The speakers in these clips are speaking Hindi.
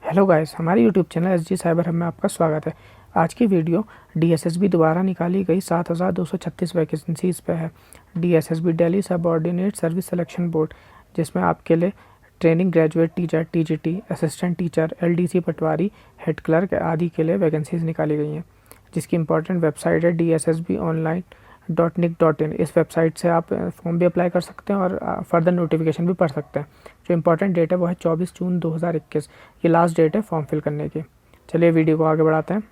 हेलो गाइस, हमारे YouTube channel S G cyber hub में आपका स्वागत है। आज की वीडियो डीएसएसबी द्वारा निकाली गई 7,236 वैकेंसीज़ पे है। DSSB Delhi subordinate service selection board, जिसमें आपके लिए training graduate teacher, TGT, assistant teacher, LDC patwari, head clerk आदि के लिए वैकेंसीज़ निकाली गई हैं। जिसकी इंपॉर्टेंट वेबसाइट है DSSBonline.nic.in। इस वेबसाइट से आप फॉर्म भी अप्लाई कर सकते हैं और फर्दर नोटिफिकेशन भी पढ़ सकते हैं। जो इंपॉर्टेंट डेट है वो है 24 जून 2021। ये लास्ट डेट है फॉर्म फिल करने की। चलिए वीडियो को आगे बढ़ाते हैं।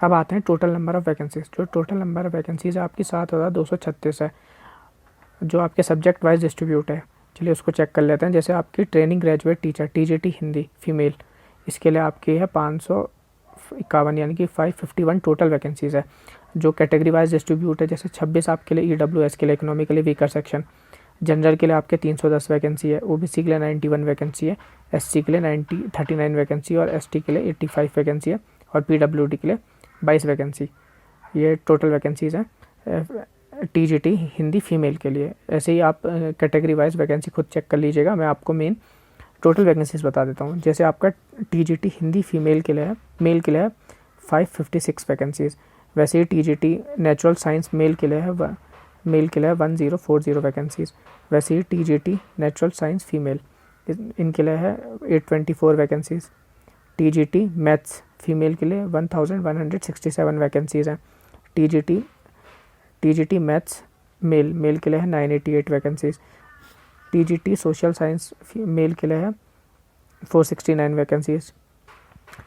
अब आते हैं टोटल नंबर ऑफ़ वैकेंसीज। जो टोटल नंबर ऑफ़ वैकेंसीज आपकी 7,236 है, जो आपके सब्जेक्ट वाइज डिस्ट्रीब्यूट है। चलिए उसको चेक कर लेते हैं। जैसे आपकी training graduate teacher TGT Hindi female, इसके लिए आपकी है 551 यानी कि 551 टोटल वैकेंसीज़ है। जो कैटेगरी वाइज डिस्ट्रीब्यूट है, जैसे 26 आपके लिए ईडब्ल्यूएस के लिए इकोनॉमिकली वीकर सेक्शन, जनरल के लिए आपके 310 वैकेंसी है, ओबीसी के लिए 91 वैकेंसी है, एससी के लिए 39 वैकेंसी और एसटी के लिए 85 वैकेंसी है और पीडब्ल्यूडी के लिए 22 वैकेंसी। ये टोटल वैकेंसीज़ हैं टीजीटी हिंदी फीमेल के लिए। ऐसे ही आप कैटेगरी वाइज वैकेंसी खुद चेक कर लीजिएगा। मैं आपको मेन टोटल वैकेंसीज बता देता हूँ। जैसे आपका टीजीटी हिंदी फीमेल के लिए है, मेल के लिए है 556 वैकेंसीज़। वैसे ही टीजीटी नेचुरल साइंस मेल के लिए है 1040 वैकेंसीज़। वैसे ही टीजीटी नेचुरल साइंस फीमेल इनके लिए है 824 वैकेंसीज़। टीजीटी मैथ्स फीमेल के लिए 1167 वैकेंसीज़ हैं। टीजीटी मैथ्स मेल के लिए है 988 vacancies. TGT social science male के लिए है 469 vacancies.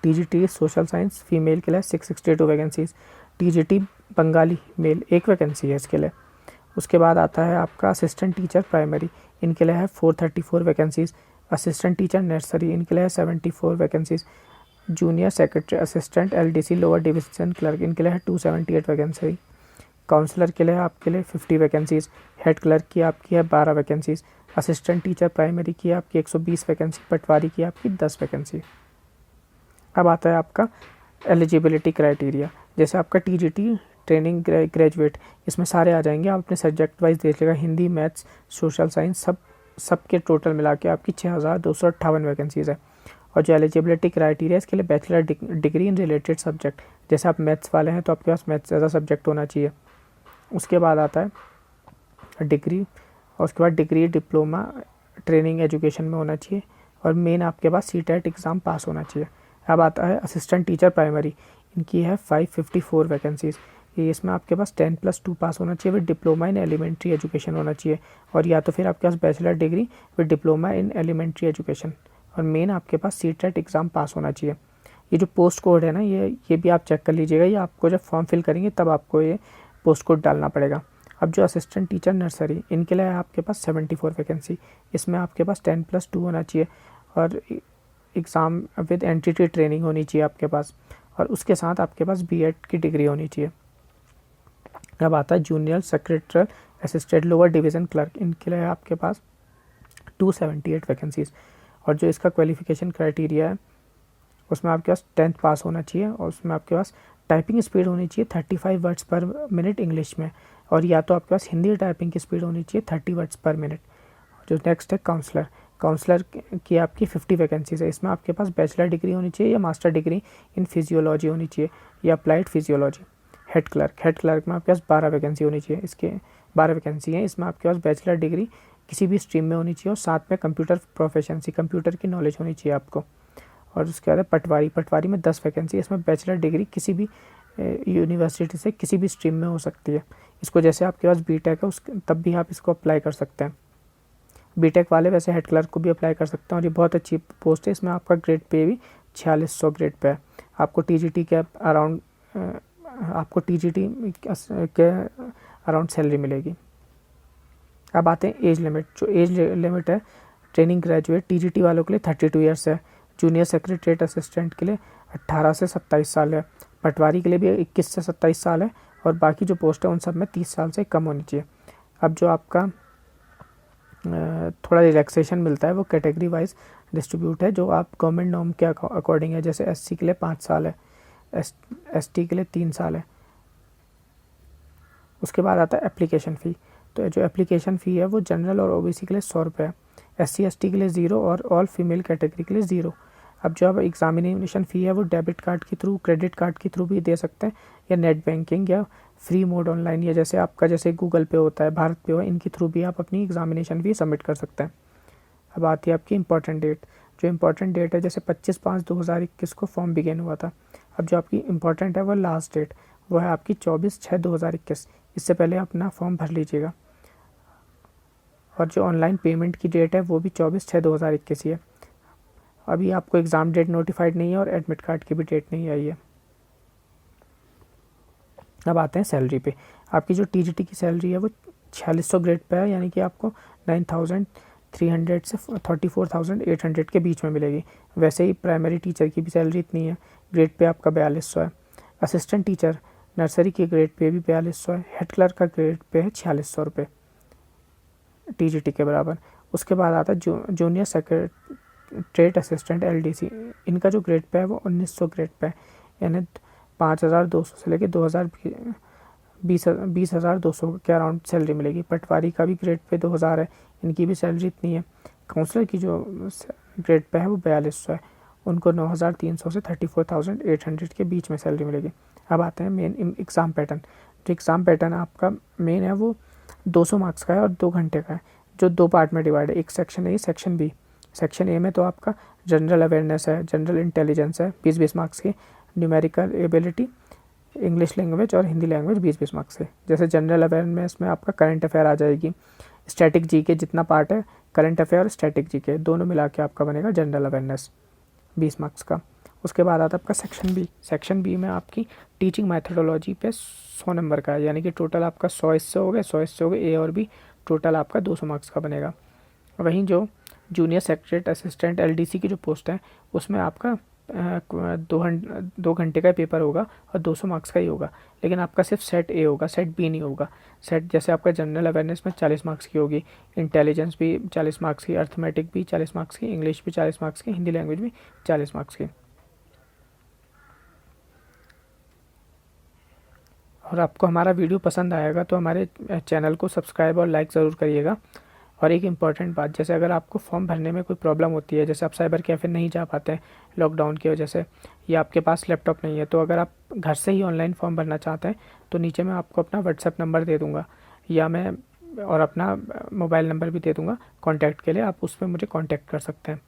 TGT social science female के लिए 662 vacancies. TGT Bengali male 1 vacancy है इसके लिए। उसके बाद आता है आपका असिस्टेंट टीचर प्राइमरी, इनके लिए है 434 वैकेंसीज़। असिस्टेंट टीचर नर्सरी, इनके लिए है 74 vacancies. Junior secretary assistant LDC lower division clerk, इनके लिए है 278 वैकेंसी। काउंसलर के लिए आपके लिए 50 वैकेंसीज़। हेड क्लर्क की आपकी है 12 वैकेंसीज़। असिस्टेंट टीचर प्राइमरी की आपकी 120 वैकेंसी। पटवारी की आपकी 10 वैकेंसी। अब आता है आपका एलिजिबिलिटी क्राइटेरिया। जैसे आपका टीजीटी ट्रेनिंग ग्रेजुएट, इसमें सारे आ जाएंगे। आप अपने सब्जेक्ट वाइज देख लेगा, हिंदी मैथ्स सोशल साइंस सब के टोटल मिला के आपकी 6,258 वैकेंसीज़ है। और जो एलिजिबिलिटी क्राइटेरिया इसके लिए bachelor degree in related subject, जैसे आप मैथ्स वाले हैं तो आपके पास मैथ्स एज अ सब्जेक्ट होना चाहिए। उसके बाद आता है डिग्री, और उसके बाद डिग्री डिप्लोमा ट्रेनिंग एजुकेशन में होना चाहिए और मेन आपके पास सीटेट एग्ज़ाम पास होना चाहिए। अब आता है असिस्टेंट टीचर प्राइमरी, इनकी है 554 वैकेंसीज़। ये इसमें आपके पास 10+2 पास होना चाहिए with diploma in elementary education होना चाहिए, और या तो फिर आपके पास bachelor degree with diploma in elementary education, और मेन आपके पास सीटेट एग्ज़ाम पास होना चाहिए। ये जो पोस्ट कोड है ना, ये भी आप चेक कर लीजिएगा। ये आपको जब फॉर्म फिल करेंगे तब आपको ये पोस्ट कोड डालना पड़ेगा। अब जो असिस्टेंट टीचर नर्सरी, इनके लिए आपके पास 74 वैकेंसी। इसमें आपके पास 10+2 होना चाहिए और एग्ज़ाम विद एंटिटी ट्रेनिंग होनी चाहिए आपके पास, और उसके साथ आपके पास बीएड की डिग्री होनी चाहिए। अब आता है junior secretary assistant lower division clerk, इनके लिए आपके पास 278 वैकेंसीज़। और जो इसका क्वालिफिकेशन क्राइटेरिया है उसमें आपके पास 10th पास होना चाहिए, और उसमें आपके पास टाइपिंग स्पीड होनी चाहिए 35 वर्ड्स पर मिनट इंग्लिश में, और या तो आपके पास हिंदी टाइपिंग की स्पीड होनी चाहिए 30 वर्ड्स पर मिनट। जो नेक्स्ट है काउंसलर की आपकी 50 वैकेंसीज़ है। इसमें आपके पास बैचलर डिग्री होनी चाहिए या मास्टर डिग्री इन फिजियोलॉजी होनी चाहिए या अप्लाइड फिजियोलॉजी। हेड क्लर्क में आपके पास 12 वैकेंसी होनी चाहिए। इसके 12 वैकेंसी हैं। इसमें आपके पास बैचलर डिग्री किसी भी स्ट्रीम में होनी चाहिए और साथ में कंप्यूटर प्रोफिशिएंसी, कंप्यूटर की नॉलेज होनी चाहिए आपको। और उसके बाद पटवारी में 10 वैकेंसी। इसमें बैचलर डिग्री किसी भी यूनिवर्सिटी से किसी भी स्ट्रीम में हो सकती है। इसको जैसे आपके पास बीटेक है तब भी आप इसको अप्लाई कर सकते हैं। बीटेक वाले वैसे हेड क्लर्क को भी अप्लाई कर सकते हैं, और ये बहुत अच्छी पोस्ट है। इसमें आपका ग्रेड पे भी 4600 ग्रेड पे है। आपको टीजीटी के अराउंड सैलरी मिलेगी। अब आते हैं एज लिमिट। जो एज लिमिट है ट्रेनिंग ग्रेजुएट टीजीटी वालों के लिए 32 ईयर्स है। जूनियर सेक्रेटरीट असिस्टेंट के लिए 18 से 27 साल है। पटवारी के लिए भी 21 से 27 साल है, और बाकी जो पोस्ट है उन सब में 30 साल से कम होनी चाहिए। अब जो आपका थोड़ा रिलैक्सेशन मिलता है वो कैटेगरी वाइज डिस्ट्रीब्यूट है, जो आप गवर्नमेंट नॉर्म के अकॉर्डिंग है। जैसे एससी के लिए 5 साल है, एसटी के लिए 3 साल है। उसके बाद आता है एप्लीकेशन फ़ी। तो जो एप्लीकेशन फ़ी है वो जनरल और ओबीसी के लिए 100 रुपये है, SC ST के लिए 0 और ऑल फीमेल कैटेगरी के लिए 0। अब जो आप एग्जामिनेशन फ़ी है वो डेबिट कार्ड के थ्रू, क्रेडिट कार्ड के थ्रू भी दे सकते हैं, या नेट बैंकिंग या फ्री मोड ऑनलाइन, या जैसे आपका जैसे गूगल पे होता है, भारत पे हो, इनके थ्रू भी आप अपनी एग्जामिनेशन फ़ी सबमिट कर सकते हैं। अब आती है आपकी इंपॉर्टेंट डेट। जो इंपॉर्टेंट डेट है, जैसे 25/5/2021 को फॉर्म बिगेन हुआ था। अब जो आपकी इंपॉर्टेंट है वो लास्ट डेट, वो है आपकी 24/6/2021। इससे पहले अपना फॉर्म भर लीजिएगा। और जो ऑनलाइन पेमेंट की डेट है वो भी 24/6/2021 ही है। अभी आपको एग्ज़ाम डेट नोटिफाइड नहीं है और एडमिट कार्ड की भी डेट नहीं आई है। अब आते हैं सैलरी पे। आपकी जो टीजीटी की सैलरी है वो 4600 ग्रेड पे है, यानी कि आपको 9300 से 34,800 के बीच में मिलेगी। वैसे ही प्राइमरी टीचर की भी सैलरी इतनी है, ग्रेड पे आपका 4200 है। असिस्टेंट टीचर नर्सरी के ग्रेड पे भी 4200 है। हेड क्लर्क का ग्रेड पे है 4600 रुपये टीजीटी के बराबर। उसके बाद आता है जूनियर सेक्रेटरीट असिस्टेंट एलडीसी, इनका जो ग्रेड पे है वो 1900 ग्रेड पे है, यानी 5200 से लेकर 20,200 के अराउंड सैलरी मिलेगी। पटवारी का भी ग्रेड पे 2000 है, इनकी भी सैलरी इतनी है। काउंसलर की जो ग्रेड पे है वो 4200 है, उनको 9300 से 34,800 के बीच में सैलरी मिलेगी। अब आते हैं मेन एग्ज़ाम पैटर्न। जो एग्ज़ाम पैटर्न आपका मेन है वो 200 मार्क्स का है और 2 घंटे का है, जो 2 पार्ट में डिवाइड है, एक section A, section B. Section A में तो आपका जनरल अवेयरनेस है, जनरल इंटेलिजेंस है 20-20 मार्क्स की, न्यूमेरिकल एबिलिटी, इंग्लिश लैंग्वेज और हिंदी लैंग्वेज 20-20 मार्क्स के। जैसे जनरल अवेयरनेस में आपका करंट अफेयर आ जाएगी, स्टैटिक जी के जितना पार्ट है, करंट अफेयर और स्टैटिक जी के दोनों मिला के आपका बनेगा जनरल अवेयरनेस 20 मार्क्स का। उसके बाद आता है आपका सेक्शन बी। सेक्शन बी में आपकी टीचिंग मैथडोलॉजी पे 100 नंबर का है, यानी कि टोटल आपका 100 इससे हो गए, 100 इससे हो गए, ए और बी, टोटल आपका 200 मार्क्स का बनेगा। वहीं जो जूनियर सेक्रेटरीट असिस्टेंट एलडीसी की जो पोस्ट है उसमें आपका 2 घंटे का पेपर होगा और 200 मार्क्स का ही होगा, लेकिन आपका सिर्फ सेट ए होगा, सेट बी नहीं होगा। सेट जैसे आपका जनरल अवेयरनेस में 40 मार्क्स की होगी, इंटेलिजेंस भी 40 मार्क्स की, अर्थमेटिक भी 40 मार्क्स की, इंग्लिश भी 40 मार्क्स की, हिंदी लैंग्वेज भी 40 मार्क्स की। और आपको हमारा वीडियो पसंद आएगा तो हमारे चैनल को सब्सक्राइब और लाइक ज़रूर करिएगा। और एक इम्पॉर्टेंट बात, जैसे अगर आपको फॉर्म भरने में कोई प्रॉब्लम होती है, जैसे आप साइबर कैफ़े नहीं जा पाते हैं लॉकडाउन की वजह से, या आपके पास लैपटॉप नहीं है, तो अगर आप घर से ही ऑनलाइन फॉर्म भरना चाहते हैं तो नीचे मैं आपको अपना व्हाट्सएप नंबर दे दूँगा, या मैं और अपना मोबाइल नंबर भी दे दूँगा कॉन्टैक्ट के लिए, आप उस पर मुझे कॉन्टैक्ट कर सकते हैं।